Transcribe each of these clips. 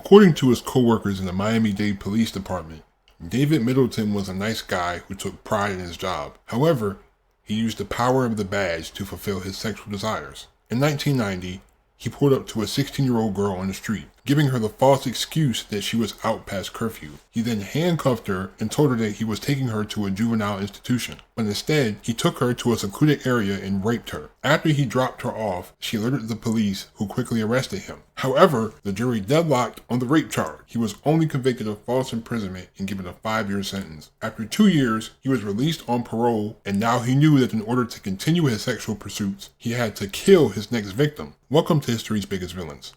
According to his coworkers in the Miami-Dade Police Department, David Middleton was a nice guy who took pride in his job. However, he used the power of the badge to fulfill his sexual desires. In 1990, he pulled up to a 16-year-old girl on the street, giving her the false excuse that she was out past curfew. He then handcuffed her and told her that he was taking her to a juvenile institution, but instead, he took her to a secluded area and raped her. After he dropped her off, she alerted the police, who quickly arrested him. However, the jury deadlocked on the rape charge. He was only convicted of false imprisonment and given a 5-year sentence. After 2 years, he was released on parole, and now he knew that in order to continue his sexual pursuits, he had to kill his next victim. Welcome to History's Biggest Villains.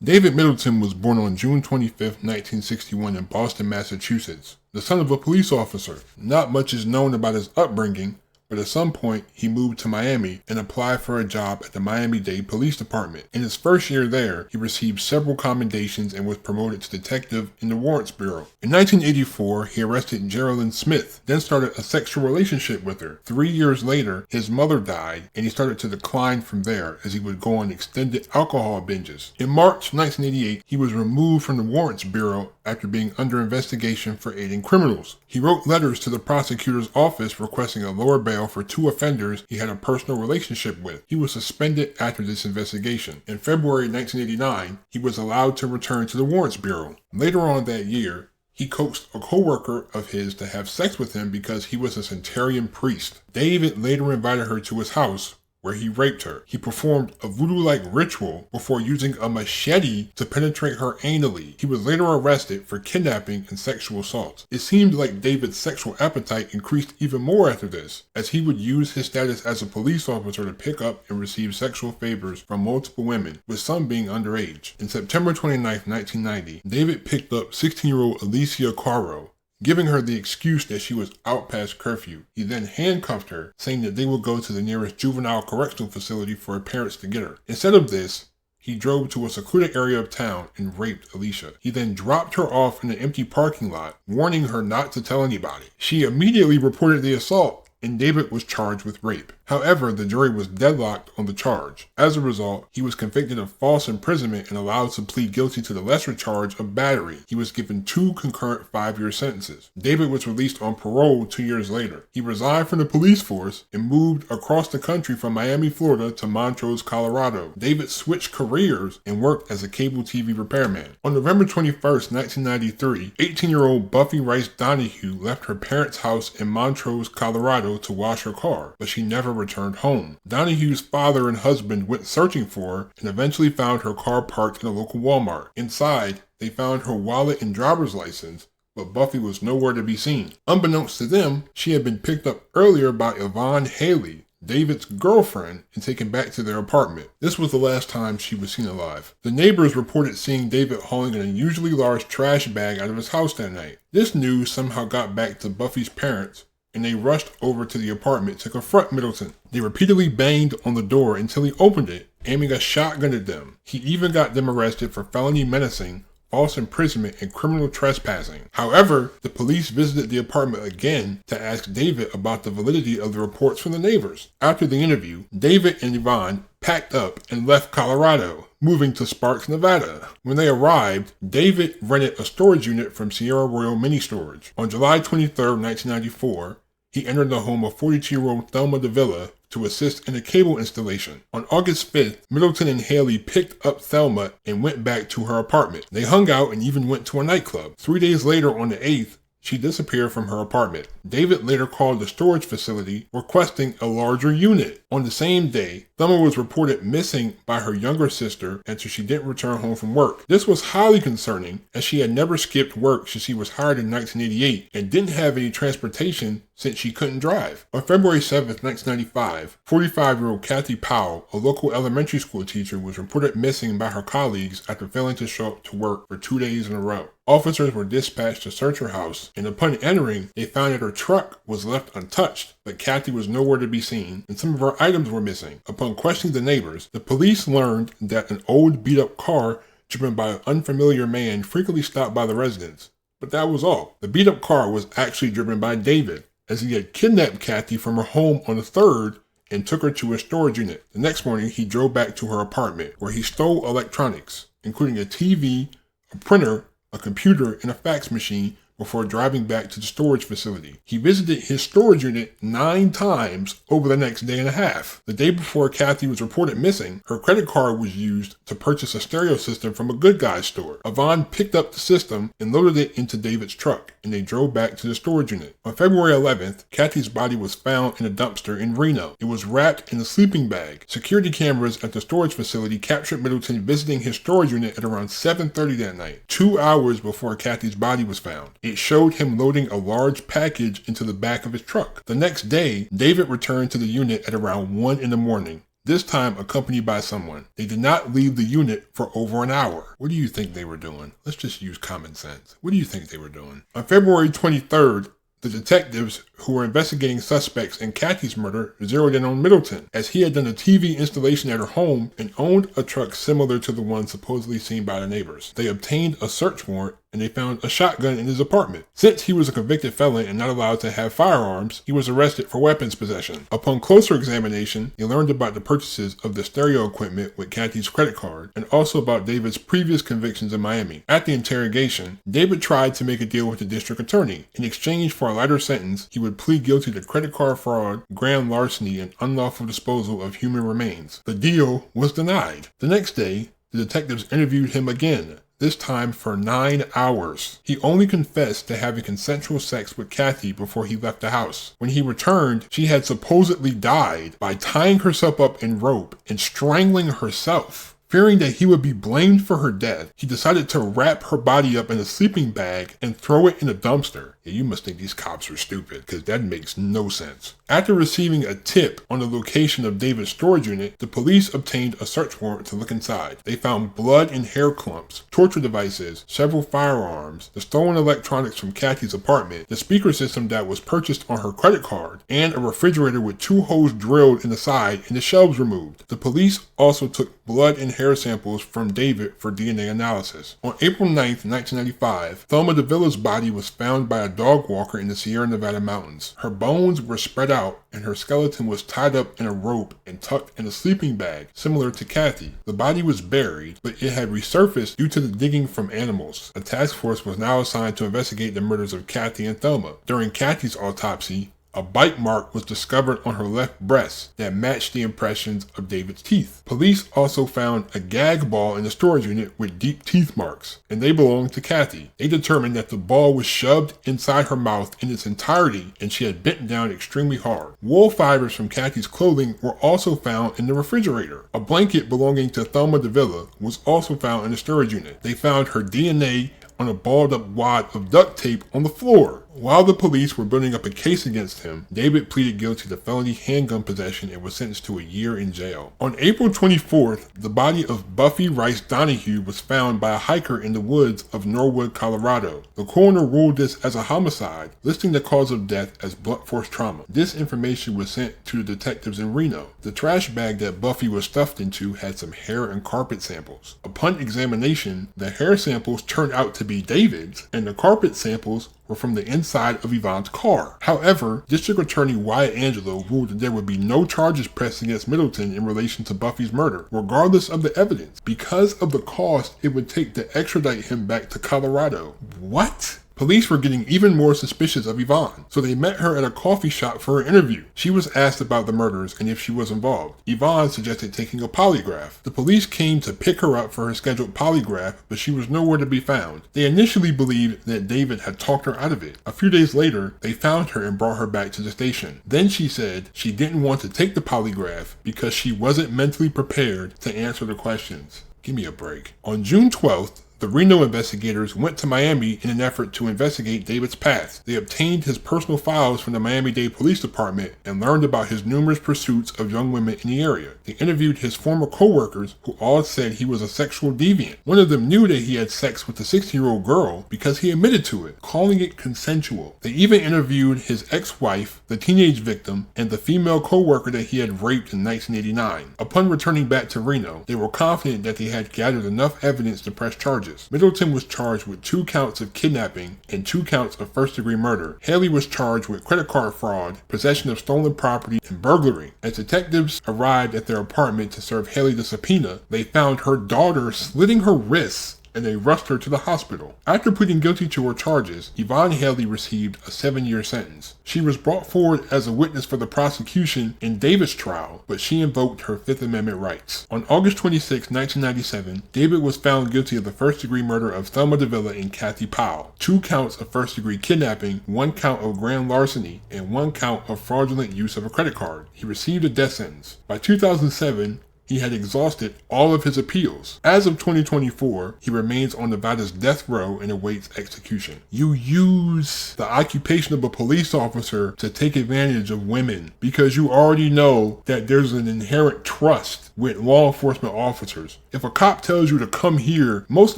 David Middleton was born on June 25, 1961 in Boston, Massachusetts, the son of a police officer. Not much is known about his upbringing, but at some point he moved to Miami and applied for a job at the Miami-Dade Police Department. In his first year there, he received several commendations and was promoted to detective in the Warrants Bureau. In 1984, he arrested Geraldine Smith, then started a sexual relationship with her. 3 years later, his mother died, and he started to decline from there as he would go on extended alcohol binges. In March 1988, he was removed from the Warrants Bureau after being under investigation for aiding criminals. He wrote letters to the prosecutor's office requesting a lower bail for 2 offenders he had a personal relationship with. He was suspended after this investigation. In February 1989, he was allowed to return to the Warrants Bureau. Later on that year, he coaxed a co-worker of his to have sex with him because he was a Sanitarian priest. David later invited her to his house, where he raped her. He performed a voodoo-like ritual before using a machete to penetrate her anally. He was later arrested for kidnapping and sexual assault. It seemed like David's sexual appetite increased even more after this, as he would use his status as a police officer to pick up and receive sexual favors from multiple women, with some being underage. In September 29, 1990, David picked up 16-year-old Alicia Caro, giving her the excuse that she was out past curfew. He then handcuffed her, saying that they would go to the nearest juvenile correctional facility for her parents to get her. Instead of this, he drove to a secluded area of town and raped Alicia. He then dropped her off in an empty parking lot, warning her not to tell anybody. She immediately reported the assault, and David was charged with rape. However, the jury was deadlocked on the charge. As a result, he was convicted of false imprisonment and allowed to plead guilty to the lesser charge of battery. He was given 2 concurrent 5-year sentences. David was released on parole 2 years later. He resigned from the police force and moved across the country from Miami, Florida to Montrose, Colorado. David switched careers and worked as a cable TV repairman. On November 21, 1993, 18-year-old Buffy Rice Donahue left her parents' house in Montrose, Colorado to wash her car, but she never returned home. Donahue's father and husband went searching for her and eventually found her car parked in a local Walmart. Inside, they found her wallet and driver's license, but Buffy was nowhere to be seen. Unbeknownst to them, she had been picked up earlier by Yvonne Haley, David's girlfriend, and taken back to their apartment. This was the last time she was seen alive. The neighbors reported seeing David hauling an unusually large trash bag out of his house that night. This news somehow got back to Buffy's parents, and they rushed over to the apartment to confront Middleton. They repeatedly banged on the door until he opened it, aiming a shotgun at them. He even got them arrested for felony menacing, false imprisonment, and criminal trespassing. However, the police visited the apartment again to ask David about the validity of the reports from the neighbors. After the interview, David and Yvonne packed up and left Colorado, moving to Sparks, Nevada. When they arrived, David rented a storage unit from Sierra Royal Mini Storage. On July 23, 1994, he entered the home of 42-year-old Thelma Davila to assist in a cable installation. On August 5th, Middleton and Haley picked up Thelma and went back to her apartment. They hung out and even went to a nightclub. 3 days later, on the 8th, she disappeared from her apartment. David later called the storage facility, requesting a larger unit. On the same day, Thelma was reported missing by her younger sister after she didn't return home from work. This was highly concerning, as she had never skipped work since she was hired in 1988 and didn't have any transportation since she couldn't drive. On February 7, 1995, 45-year-old Kathy Powell, a local elementary school teacher, was reported missing by her colleagues after failing to show up to work for 2 days in a row. Officers were dispatched to search her house, and upon entering, they found that her truck was left untouched, but Kathy was nowhere to be seen, and some of her items were missing. Upon questioning the neighbors, the police learned that an old beat-up car driven by an unfamiliar man frequently stopped by the residence. But that was all. The beat-up car was actually driven by David, as he had kidnapped Kathy from her home on the 3rd and took her to a storage unit. The next morning, he drove back to her apartment, where he stole electronics, including a TV, a printer, a computer, and a fax machine, before driving back to the storage facility. He visited his storage unit 9 times over the next day and a half. The day before Kathy was reported missing, her credit card was used to purchase a stereo system from a Good Guys store. Yvonne picked up the system and loaded it into David's truck, and they drove back to the storage unit. On February 11th, Kathy's body was found in a dumpster in Reno. It was wrapped in a sleeping bag. Security cameras at the storage facility captured Middleton visiting his storage unit at around 7:30 that night, 2 hours before Kathy's body was found. It showed him loading a large package into the back of his truck. The next day, David returned to the unit at around 1 in the morning, this time accompanied by someone. They did not leave the unit for over an hour. What do you think they were doing? Let's just use common sense. What do you think they were doing? On February 23rd, the detectives who were investigating suspects in Kathy's murder zeroed in on Middleton, as he had done a TV installation at her home and owned a truck similar to the one supposedly seen by the neighbors. They obtained a search warrant and they found a shotgun in his apartment. Since he was a convicted felon and not allowed to have firearms, he was arrested for weapons possession. Upon closer examination, they learned about the purchases of the stereo equipment with Kathy's credit card and also about David's previous convictions in Miami. At the interrogation, David tried to make a deal with the district attorney. In exchange for a lighter sentence, he would plead guilty to credit card fraud, grand larceny, and unlawful disposal of human remains. The deal was denied. The next day, the detectives interviewed him again, this time for 9 hours. He only confessed to having consensual sex with Kathy before he left the house. When he returned, she had supposedly died by tying herself up in rope and strangling herself. Fearing that he would be blamed for her death, he decided to wrap her body up in a sleeping bag and throw it in a dumpster. Yeah, you must think these cops are stupid, because that makes no sense. After receiving a tip on the location of David's storage unit, the police obtained a search warrant to look inside. They found blood and hair clumps, torture devices, several firearms, the stolen electronics from Kathy's apartment, the speaker system that was purchased on her credit card, and a refrigerator with 2 holes drilled in the side and the shelves removed. The police also took blood and hair samples from David for DNA analysis. On April 9th, 1995, Thelma DeVilla's body was found by a dog walker in the Sierra Nevada mountains. Her bones were spread out and her skeleton was tied up in a rope and tucked in a sleeping bag, similar to Kathy. The body was buried, but it had resurfaced due to the digging from animals. A task force was now assigned to investigate the murders of Kathy and Thelma. During Kathy's autopsy, a bite mark was discovered on her left breast that matched the impressions of David's teeth. Police also found a gag ball in the storage unit with deep teeth marks, and they belonged to Kathy. They determined that the ball was shoved inside her mouth in its entirety and she had bitten down extremely hard. Wool fibers from Kathy's clothing were also found in the refrigerator. A blanket belonging to Thelma DeVilla was also found in the storage unit. They found her DNA on a balled up wad of duct tape on the floor. While the police were building up a case against him, David pleaded guilty to felony handgun possession and was sentenced to a year in jail. On April 24th, the body of Buffy Rice Donahue was found by a hiker in the woods of Norwood, Colorado. The coroner ruled this as a homicide, listing the cause of death as blunt force trauma. This information was sent to the detectives in Reno. The trash bag that Buffy was stuffed into had some hair and carpet samples. Upon examination, the hair samples turned out to be David's, and the carpet samples were from the inside of Yvonne's car. However, District Attorney Wyatt Angelo ruled that there would be no charges pressed against Middleton in relation to Buffy's murder, regardless of the evidence, because of the cost it would take to extradite him back to Colorado. What? Police were getting even more suspicious of Yvonne, so they met her at a coffee shop for an interview. She was asked about the murders and if she was involved. Yvonne suggested taking a polygraph. The police came to pick her up for her scheduled polygraph, but she was nowhere to be found. They initially believed that David had talked her out of it. A few days later, they found her and brought her back to the station. Then she said she didn't want to take the polygraph because she wasn't mentally prepared to answer the questions. Give me a break. On June 12th, The Reno investigators went to Miami in an effort to investigate David's past. They obtained his personal files from the Miami-Dade Police Department and learned about his numerous pursuits of young women in the area. They interviewed his former co-workers, who all said he was a sexual deviant. One of them knew that he had sex with a 16-year-old girl because he admitted to it, calling it consensual. They even interviewed his ex-wife, the teenage victim, and the female co-worker that he had raped in 1989. Upon returning back to Reno, they were confident that they had gathered enough evidence to press charges. Middleton was charged with 2 counts of kidnapping and 2 counts of first-degree murder. Haley was charged with credit card fraud, possession of stolen property, and burglary. As detectives arrived at their apartment to serve Haley the subpoena, they found her daughter slitting her wrists, and they rushed her to the hospital. After pleading guilty to her charges, Yvonne Haley received a 7-year sentence. She was brought forward as a witness for the prosecution in David's trial, but she invoked her Fifth Amendment rights. On August 26, 1997, David was found guilty of the first-degree murder of Thelma DeVilla and Kathy Powell, 2 counts of first-degree kidnapping, 1 count of grand larceny, and 1 count of fraudulent use of a credit card. He received a death sentence. By 2007, he had exhausted all of his appeals. As of 2024, he remains on Nevada's death row and awaits execution. You use the occupation of a police officer to take advantage of women because you already know that there's an inherent trust with law enforcement officers. If a cop tells you to come here, most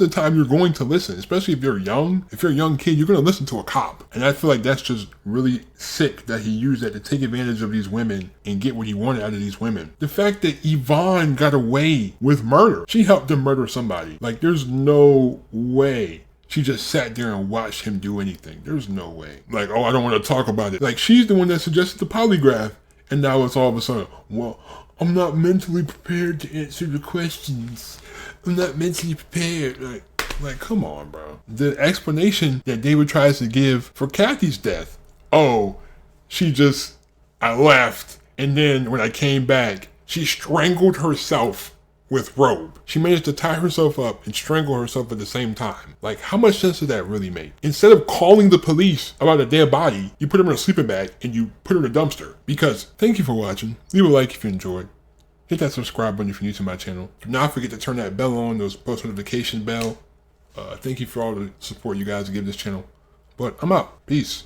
of the time you're going to listen, especially if you're young. If you're a young kid, you're going to listen to a cop. And I feel like that's just really sick that he used that to take advantage of these women and get what he wanted out of these women. The fact that Yvonne got away with murder, she helped him murder somebody. Like, there's no way she just sat there and watched him do anything. There's no way. Like, oh, I don't want to talk about it. Like, she's the one that suggested the polygraph. And now it's all of a sudden, well, I'm not mentally prepared to answer the questions. I'm not mentally prepared. Like, come on, bro. The explanation that David tries to give for Kathy's death, oh, I left, and then when I came back, she strangled herself with rope. She managed to tie herself up and strangle herself at the same time. Like, how much sense does that really make? Instead of calling the police about a dead body, you put her in a sleeping bag and you put her in a dumpster. Because, thank you for watching. Leave a like if you enjoyed. Hit that subscribe button if you're new to my channel. Do not forget to turn that bell on, those post notification bell. Thank you for all the support you guys give this channel. But I'm out. Peace.